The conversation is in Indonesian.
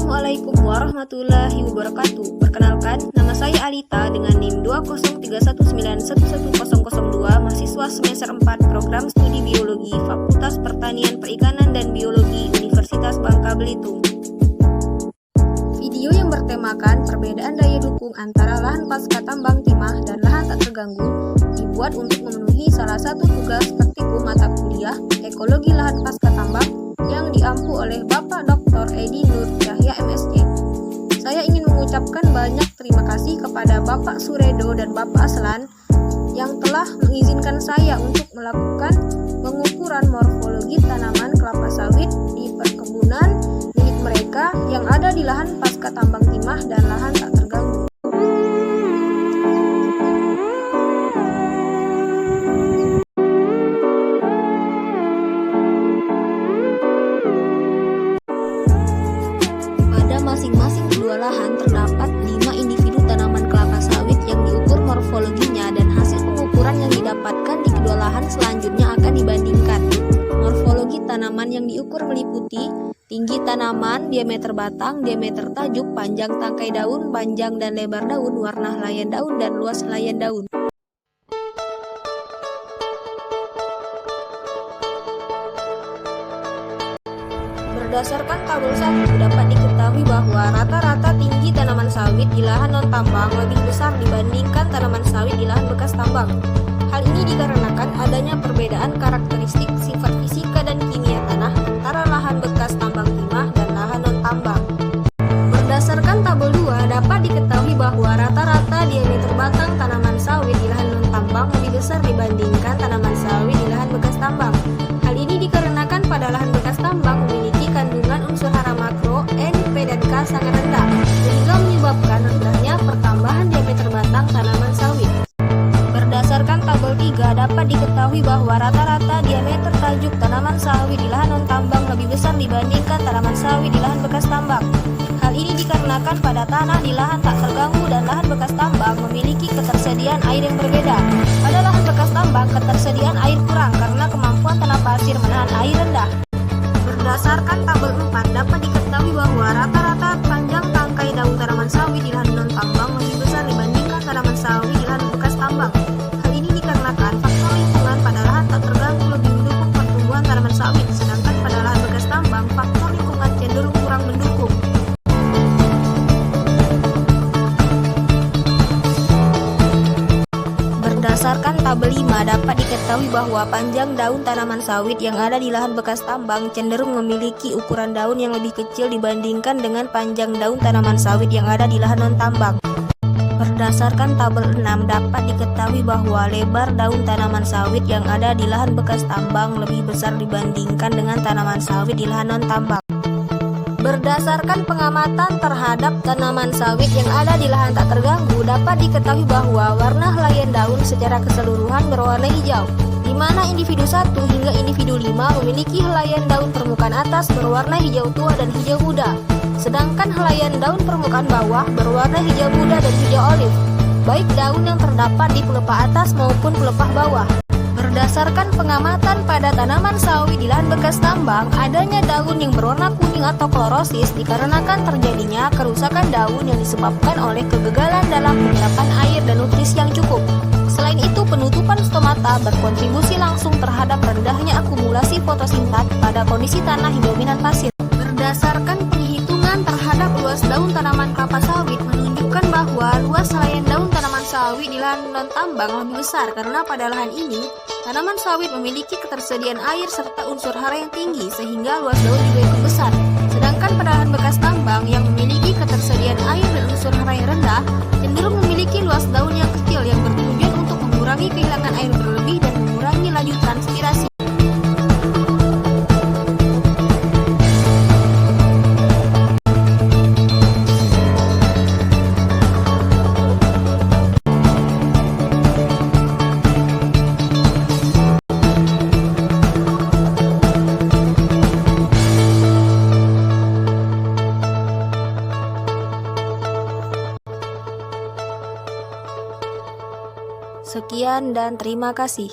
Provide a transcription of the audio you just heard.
Assalamualaikum warahmatullahi wabarakatuh. Perkenalkan, nama saya Alita dengan NIM 20319111002, mahasiswa semester 4 Program Studi Biologi Fakultas Pertanian Perikanan dan Biologi Universitas Bangka Belitung. Video yang bertemakan perbedaan daya dukung antara lahan pasca tambang timah dan lahan tak terganggu dibuat untuk memenuhi salah satu tugas praktikum mata kuliah Ekologi Lahan Pasca Tambang yang diampu oleh Bapak Dr. Edi Nur Yahya MSc. Saya ingin mengucapkan banyak terima kasih kepada Bapak Suredo dan Bapak Aslan yang telah mengizinkan saya untuk melakukan pengukuran morfologi tanaman kelapa sawit di perkebunan milik mereka yang ada di lahan pasca tambang timah dan lahan tak terganggu. Masing-masing kedua lahan terdapat 5 individu tanaman kelapa sawit yang diukur morfologinya, dan hasil pengukuran yang didapatkan di kedua lahan selanjutnya akan dibandingkan. Morfologi tanaman yang diukur meliputi tinggi tanaman, diameter batang, diameter tajuk, panjang tangkai daun, panjang dan lebar daun, warna helaian daun, dan luas helaian daun. Berdasarkan tabel 1 dapat diketahui bahwa rata-rata tinggi tanaman sawit di lahan non-tambang lebih besar dibandingkan tanaman sawit di lahan bekas tambang. Hal ini dikarenakan adanya perbedaan karakteristik sifat fisika dan kimia tanah antara lahan bekas tambang timah dan lahan non-tambang. Berdasarkan tabel 2 dapat diketahui bahwa rata-rata diameter batang tanaman sawit di lahan non-tambang lebih besar dibandingkan tanaman sawit di lahan bekas tambang. Hal ini dikarenakan pada lahan bekas tambang memiliki kandungan unsur hara makro N, P, dan K sangat rendah, sehingga menyebabkan rendahnya pertambahan diameter batang tanaman sawit. Berdasarkan tabel 3 dapat diketahui bahwa rata-rata diameter tajuk tanaman sawit di lahan non-tambang lebih besar dibandingkan tanaman sawit di lahan bekas tambang. Hal ini dikarenakan pada tanah di lahan tak terganggu dan lahan bekas tambang memiliki ketersediaan air yang berbeda. Pada lahan bekas tambang, ketersediaan air kurang karena kemampuan tanah pasir menahan air rendah. Berdasarkan tabel 4 dapat diketahui bahwa rata-rata panjang tangkai daun tanaman sawit di lahan non-tambang lebih besar dibandingkan tanaman sawit di lahan bekas tambang. Hal ini dikarenakan faktor lingkungan pada lahan tak terganggu lebih mendukung pertumbuhan tanaman sawit, sedangkan pada lahan bekas tambang faktor lingkungan cenderung kurang mendukung. Berdasarkan tabel 5 dapat diketahui bahwa panjang daun tanaman sawit yang ada di lahan bekas tambang cenderung memiliki ukuran daun yang lebih kecil dibandingkan dengan panjang daun tanaman sawit yang ada di lahan non-tambang. Berdasarkan tabel 6 dapat diketahui bahwa lebar daun tanaman sawit yang ada di lahan bekas tambang lebih besar dibandingkan dengan tanaman sawit di lahan non-tambang. Berdasarkan pengamatan terhadap tanaman sawit yang ada di lahan tak terganggu, dapat diketahui bahwa warna helaian daun secara keseluruhan berwarna hijau, di mana individu 1 hingga individu 5 memiliki helaian daun permukaan atas berwarna hijau tua dan hijau muda, sedangkan helaian daun permukaan bawah berwarna hijau muda dan hijau olive, baik daun yang terdapat di pelepah atas maupun pelepah bawah. Berdasarkan pengamatan pada tanaman sawit di lahan bekas tambang, adanya daun yang berwarna kuning atau klorosis dikarenakan terjadinya kerusakan daun yang disebabkan oleh kegagalan dalam penyerapan air dan nutrisi yang cukup. Selain itu, penutupan stomata berkontribusi langsung terhadap rendahnya akumulasi fotosintat pada kondisi tanah yang dominan pasir. Berdasarkan penghitungan terhadap luas daun tanaman kelapa sawit menunjukkan bahwa luas helaian daun tanaman sawit di lahan non-tambang lebih besar karena pada lahan ini tanaman sawit memiliki ketersediaan air serta unsur hara yang tinggi sehingga luas daun juga ikut besar. Sedangkan pada lahan bekas tambang yang memiliki ketersediaan air dan unsur hara yang rendah cenderung memiliki luas daun yang kecil yang bertujuan untuk mengurangi kehilangan air berlebih dan mengurangi laju transpirasi. Sekian dan terima kasih.